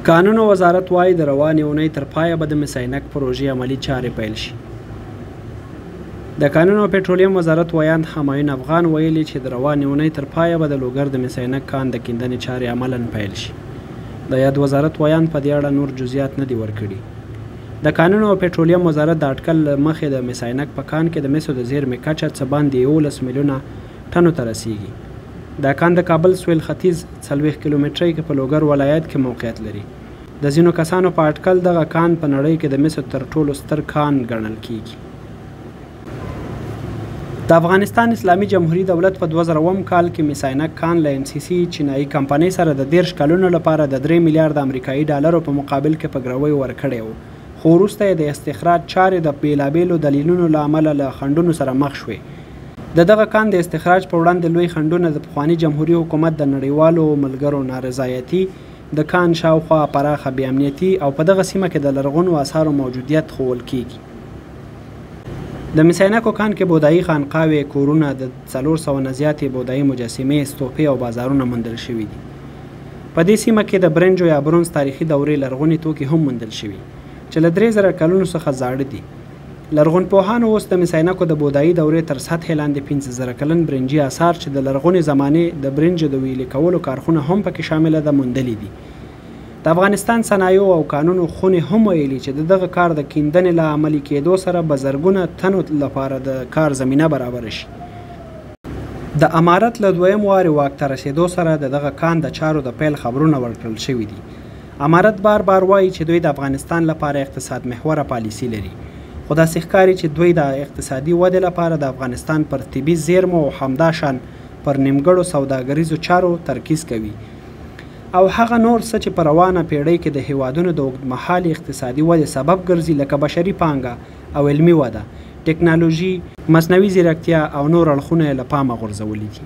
کانونو وزارت وایي د روانې اونۍ تر پایه به د مس عینک پروژې عملي چارې پیل شي. د کانونو او پټرولیم وزارت ویاند همایون افغان ویلي چې د روانې اونۍ تر پایه به د لوګر د مس عینک کان د کیندنې چارې عملاً پیل شي. د یاد وزارت ویاند په دې اړه نور جزئیات نه دي ورکړي. د کانونو او پټرولیم وزارت د اټکل له مخې د مس عینک په کان کې د مسو د زیرمې کچه څه باندې 11 میلیونه ټنو ته رسیږي. دا کان د کابل سویل ختیځ 40 کیلومترۍ کې په لوګر ولایت کې موقعیت لري. د ځینو کسانو په اټکل دغه کان په نړۍ کې د مسو تر ټولو ستر کان ګڼل کیږي. د افغانستان اسلامي جمهوریت دولت په 2000 کال کې مس عینک کان له MCC چینایي کمپنۍ سره د 10 کلونو لپاره د 3 میلیارډ امریکایي ډالرو په مقابل کې په ګروۍ ورکړی و، خو وروسته یې د استخراج چارې د بیلابیلو دلیلونو له امله له خنډونو سره مخ شوې. د دغه کان د استخراج په وړاندې لوی خنډونه د پخواني جمهوري حکومت د نړیوالو ملګرو نارضایتي، د کان شاوخوا پراخه بې امنیتي او په دغه سیمه کې د لرغونو آثارو موجودیت ښوول کیږي. د مس عینکو کان کې بودایي خانقاوې، کورونه، د 400 نه زیاتې بودایي مجسمې، ستوپې او بازارونه موندل شوي دي. په دې سیمه کې د برنجو یا برونز تاریخي دورې لرغوني توکي هم موندل شوي چې له 3000 کلونو څخه زاړه دي. لرغونپوهانو اوس د مس عینکو د بودایي دورې تر سطحې لاندې 15000 کلن برنجي آثار چې د لرغونې زمانې د برنجو د ویلې کولو کارخونه هم پکې شامله ده موندلي دي. د افغانستان صنایعو او کانونو خونې هم ویلي چې دغه کار د کیندنې له عملي کېدو سره به زرګونه تنو لپاره د کار زمینه برابره شي. د امارت له دویم وارې واک ته رسېدو سره د دغه کان د چارو د پیل خبرونه ورکړل شوي دي. امارت بار بار وایي چې دوی د افغانستان لپاره اقتصاد محوره پالیسي لري، خو داسې ښکاري چې دوی د اقتصادي ودې لپاره د افغانستان پر طبي زیرمو او همداشان پر نیمګړو سوداګریزو چارو ترکیز کوي او هغه نور څه چې په روانه پیړۍ کې د هیوادونو د اوږدمهالې اقتصادي ودې سبب ګرځي لکه بشري پانګه او علمي وده، ټکنالوژي، مصنوعي ځیرکتیا او نور اړخونه یې له پامه غورځولي دي.